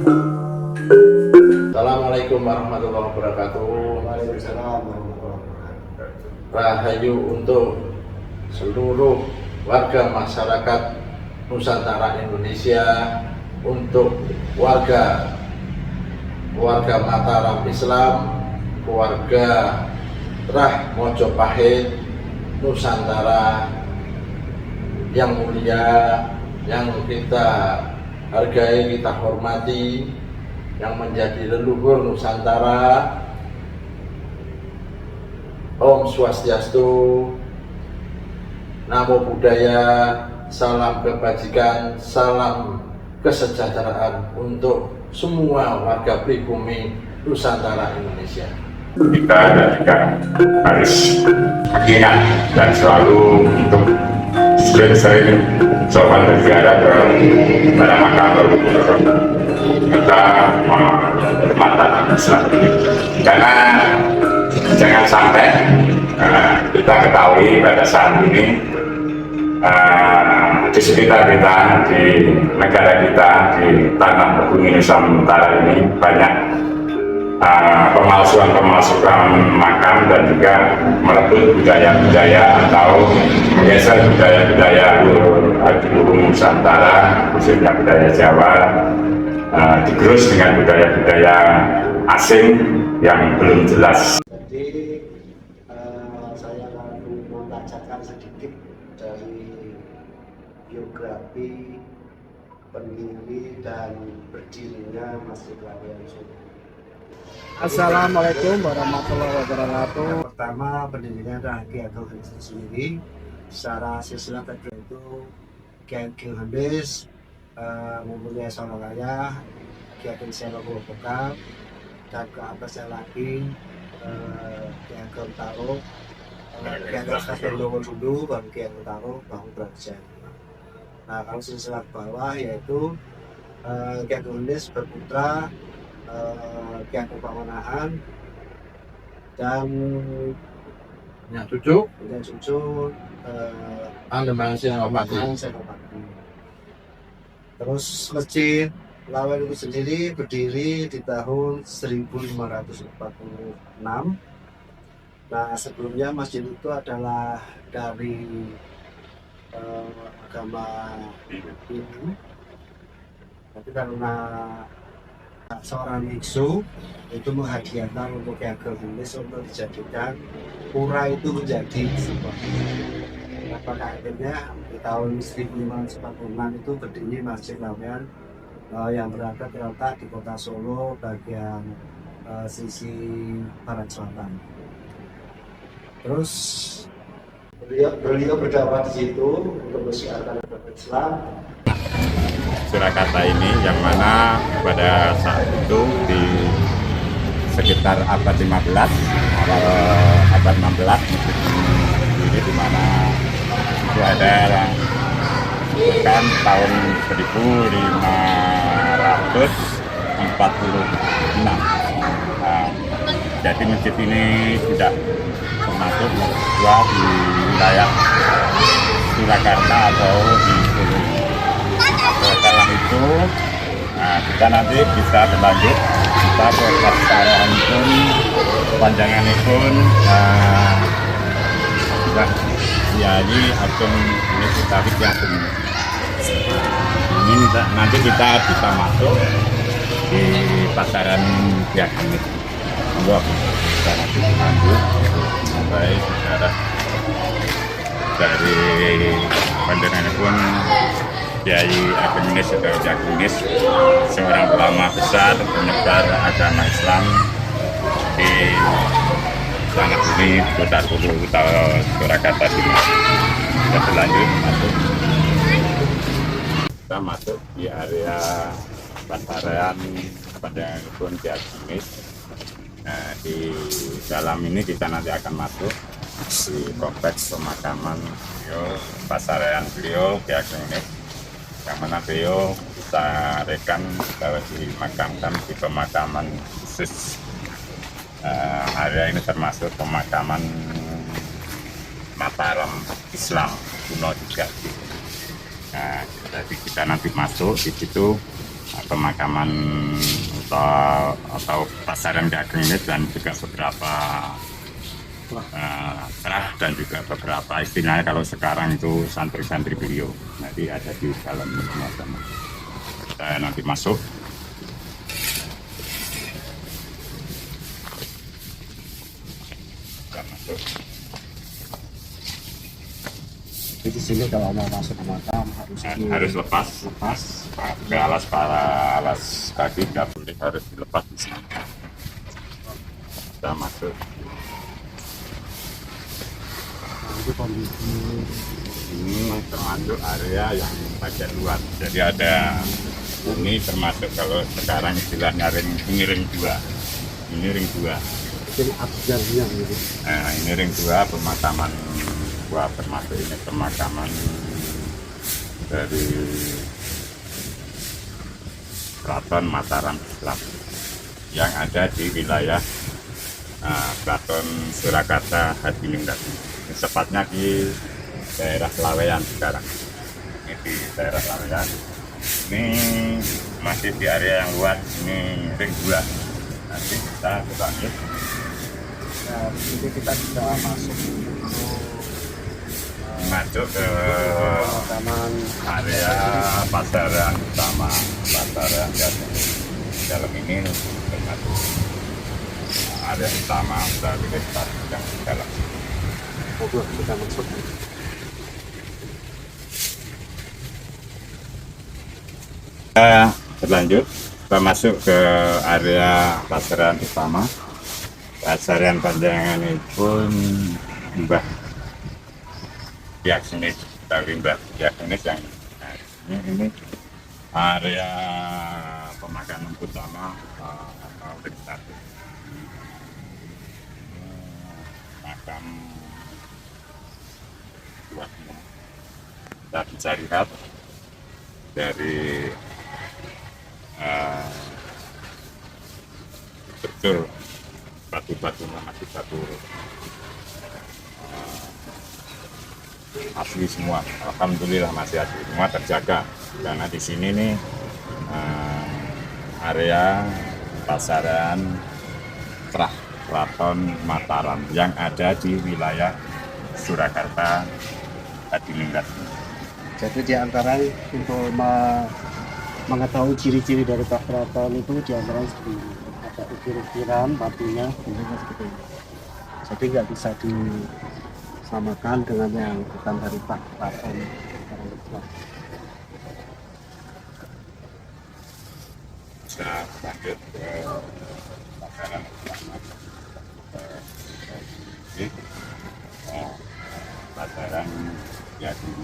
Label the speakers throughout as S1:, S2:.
S1: Assalamualaikum warahmatullahi wabarakatuh.
S2: Waalaikumsalam warahmatullahi wabarakatuh.
S1: Rahayu untuk seluruh warga masyarakat Nusantara Indonesia, untuk warga Mataram Islam, keluarga Rah Mojopahit, Nusantara yang mulia, yang kita hargai, kita hormati, yang menjadi leluhur Nusantara. Om Swastiastu, Namo Buddhaya, salam kebajikan, salam kesejahteraan untuk semua warga pribumi Nusantara Indonesia.
S3: Kita juga harus ingat dan selalu untuk sering sopan berziarah ke pada makam leluhur kita Mataram Islam, karena jangan sampai kita ketahui pada saat ini di sekitar kita, di negara kita, di tanah bumi Nusantara ini banyak pemalsuan makam dan juga merebut budaya-budaya atau menggeser budaya-budaya di bumi Nusantara, khususnya budaya Jawa, digerus dengan budaya-budaya asing yang belum jelas.
S2: Jadi saya akan membacakan sedikit dari biografi pendiri dan berdirinya Masjid Laweyan Solo.
S4: Assalamualaikum warahmatullahi wabarakatuh.
S2: Pertama, pendirinya adalah Kiai Ageng Hanis itu sendiri. Secara silsilah tadi itu Kiai Ageng Hanis mempunyai seorang ayah, Kiai Ageng Selo Bokal, dan ke atasnya lagi Kiai Ageng Taro, Kiai Ageng Stasiun Longo dulu, baru Kiai Ageng Taro, baru Braja. Nah, kalau silsilah bawah yaitu Kiai Ageng Hanis berputra Kiai Ageng Pamanahan dan
S1: Cucu Andemang Senopati. Terus
S2: Masjid Laweyan itu sendiri berdiri di tahun 1546. Nah, sebelumnya masjid itu adalah dari agama Hindu, tapi karena seorang biksu itu menghadiahkan untuk Kiai Ageng Hanis untuk dijadikan pura itu menjadi sebuah. Pada akhirnya di tahun 1546 itu berdiri Masjid Laweyan yang berada terletak di kota Solo bagian sisi barat selatan. Terus beliau berdakwah di situ untuk mensiarkan agama Islam.
S3: Surakarta ini yang mana pada saat itu di sekitar abad 15 awal abad 16 ini di mana itu ada kan tahun 1546. Jadi masjid ini sudah termasuk dua di wilayah Surakarta atau di Solo. Setelah itu kita nanti bisa berlanjut, kita ke pasaran pun panjangan pun sudah Kiai Ageng ini kita ini nanti kita bisa masuk di pasaran Kiai ini. Kita nanti lanjut sampai sejarah dari pandangan pun Kiai Ageng Hanis atau Ageng Hanis, seorang ulama besar penyebar agama Islam di tanah bumi kota Solo atau Surakarta ini. Kita berlanjut masuk di area pasaran pada kebun Kiai Ageng Hanis. Nah, di dalam ini kita nanti akan masuk di kompleks pemakaman beliau, pasaran beliau Kiai Ageng Hanis, yang mana beliau kita rekan bahwa dimakamkan di pemakaman khusus. Area ini termasuk pemakaman Mataram Islam kuno juga. Nah, jadi kita nanti masuk di situ pemakaman atau pasaran Ki Ageng ini, dan juga beberapa terah dan juga beberapa istilahnya kalau sekarang itu santri-santri beliau. Nanti ada di dalam ini teman-teman. Saya nanti masuk. Kita masuk.
S2: Jadi di sini kalau mau masuk ke makam
S3: Harus lepas. Ke alas kaki nggak boleh, harus dilepas di sini. Kita masuk.
S2: Itu kondisi
S3: Ini termasuk area yang bagian luar. Jadi ada ini termasuk kalau sekarang istilahnya ring 2. Ini ring 2.
S2: jadi abjadnya gitu.
S3: Nah, ini ring 2 pemakaman termasuk ini pemakaman dari Keraton Mataram Islam yang ada di wilayah Keraton Surakarta Hadiningrat. Tepatnya di daerah Laweyan sekarang. Ini di daerah Laweyan. Ini masih di area yang luas. Ini ring 2. Nanti kita lanjut.
S2: Nah, di sini kita bisa
S3: Masuk ke
S2: pemakaman
S3: area pasaran utama, pasaran Gading. Dalam ini termasuk area utama dari besar yang di dalam.
S2: Bogor, kita masuk.
S3: Kita berlanjut, kita masuk ke area pasaran utama. Pasaran Panjangan ini pun Mbah Ki Ageng Nish, dari Mbah Ki Ageng Nish yang ini area pemakaman utama ring 1. Makam buatnya. Kita bisa lihat dari betul batu-batunya masih batu asli semua. Alhamdulillah masih asli semua, terjaga. Karena di sini nih area pasaran Terah Keraton Mataram yang ada di wilayah Surakarta Hadiningrat.
S2: Jadi di antara untuk mengetahui ciri-ciri dari Pak Keraton itu di antara seperti ini. Ada ukir-ukiran batunya bentuknya seperti ini. Jadi nggak bisa disamakan dengan yang bukan dari Pak Keraton.
S3: Kita lanjut ke pasaran utama. Pasaran Gading.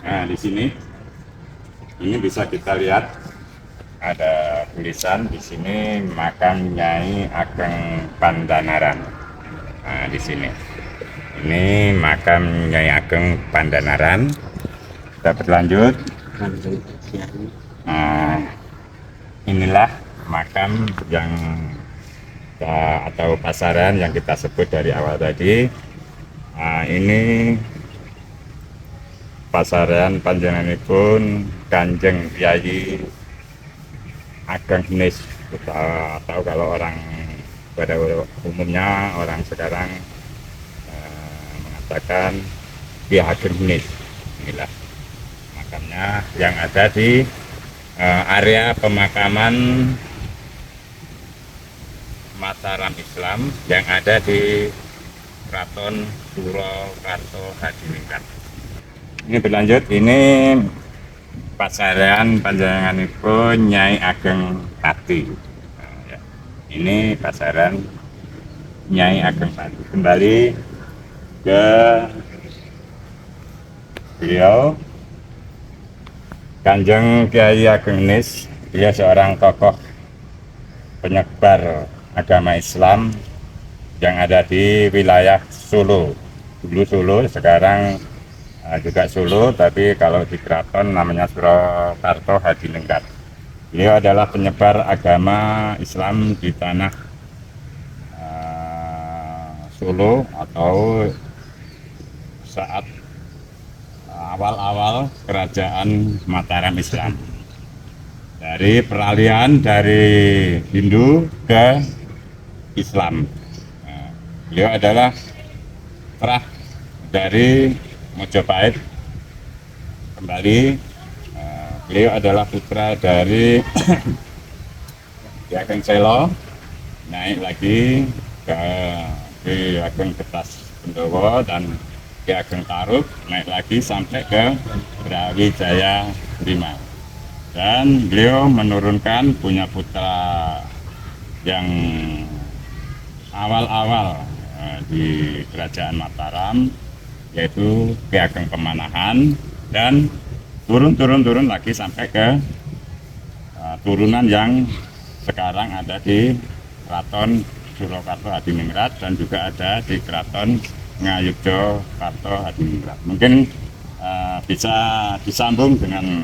S3: Nah, di sini ini bisa kita lihat ada tulisan di sini makam Nyai Ageng Pandanaran. Nah, di sini ini makam Nyai Ageng Pandanaran. Kita berlanjut. Nah, inilah makam yang atau pasaran yang kita sebut dari awal tadi. Nah, ini pasaran panjenenganipun Kanjeng Kyai Ageng Nish, atau kalau orang pada umumnya orang sekarang mengatakan Ki Ageng Nish. Inilah makamnya yang ada di area pemakaman Mataram Islam yang ada di Keraton Surakarta Hadiningrat. Ini berlanjut, ini pasaran panjenenganipun Nyai Ageng Pati. Nah, ya. Ini pasaran Nyai Ageng Pati. Kembali ke beliau Kanjeng Kyai Ageng Nish. Dia seorang tokoh penyebar agama Islam yang ada di wilayah Solo. Dulu Solo, sekarang juga Solo, tapi kalau di keraton namanya Surakarta Hadiningrat. Beliau adalah penyebar agama Islam di tanah Solo atau saat awal-awal kerajaan Mataram Islam. Dari peralihan dari Hindu ke Islam. Nah, beliau adalah terah dari Mojopahit kembali. Beliau adalah putra dari Ki Ageng Selo, naik lagi ke Ki Ageng Getas Bendowo dan Ki Ageng Tarub, naik lagi sampai ke Brawijaya V. Dan beliau menurunkan punya putra yang awal-awal di Kerajaan Mataram, yaitu Ki Ageng Pemanahan, dan turun lagi sampai ke turunan yang sekarang ada di Keraton Surakarta Hadiningrat dan juga ada di Keraton Ngayogyakarta Hadiningrat. Mungkin bisa disambung dengan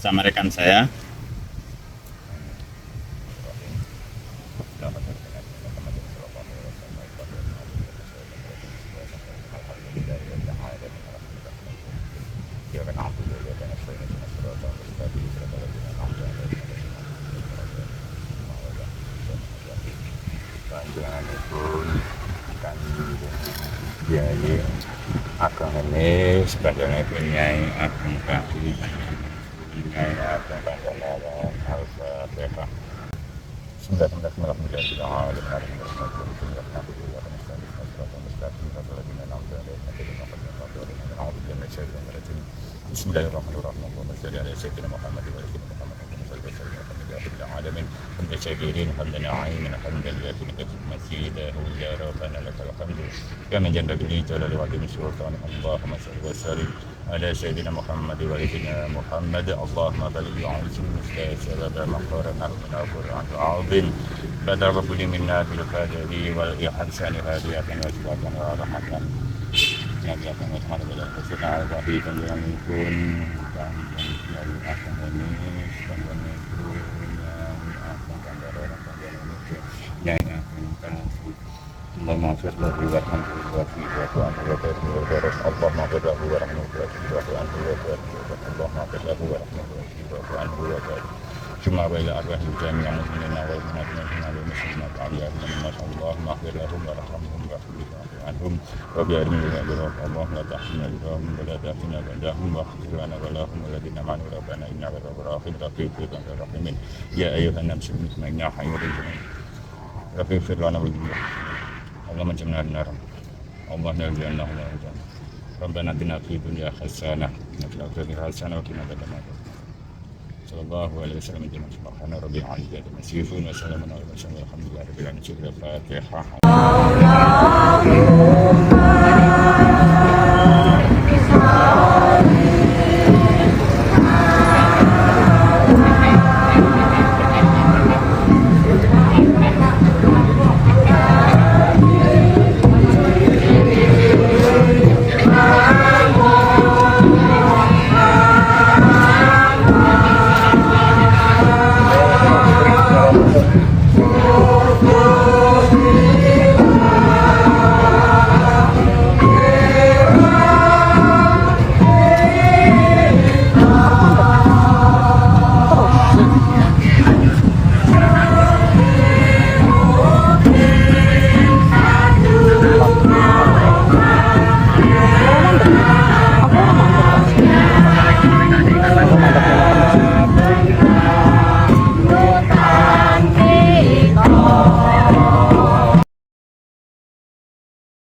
S3: sama rekan saya. Panjenenganipun kan Kyai Ageng ini sebagai Kyai Ageng Kaki, Kyai Ageng Kandanara, Al-Fatihah. Bismillahirrahmanirrahim. الشاكرين حمدا نعيما حمدا يكفي مسجده يا ربنا لك الحمد كما جنب لي جلال وعظيم السلطان اللهم صل وسلم على سيدنا محمد وسيدنا محمد اللهم بلغ عز سبب مقارنه من القران العظيم بدر كل منا في الفاتحه والاحسان هديه وسبحانه ورحمه yang akan berhadapan dengan kesalahan bagi panjangan pun dan dari akan ini panjangan pun yang akan panjangan yang akan Allahumma firli wa rahmatullahi wa barakatuh Allahumma firli wa rahmatullahi wa barakatuh Allahumma firli wa rahmatullahi wa barakatuh Cuma bila arwah jami'an muslimin wa muslimin Allahumma ighfir lahum warhamhum anhum wa bi'adhim Allah la tahzina lahum wa la tahzina ba'dahum wa ighfir lana wa lahum alladhina amanu rabbana innaka ghafurur rahim rafiqun rahimin ya ayyuhan nasu inna hayyul rafiqun lana wa Allah menjamna nar Allah narjana Allah Rabbana atina fid dunya hasanah wa fil akhirati hasanah wa qina adzabannar sallallahu alaihi wasallam subhana rabbil izzati amma yasifun wa salamun alal mursalin walhamdulillahi rabbil alamin. Fatihah.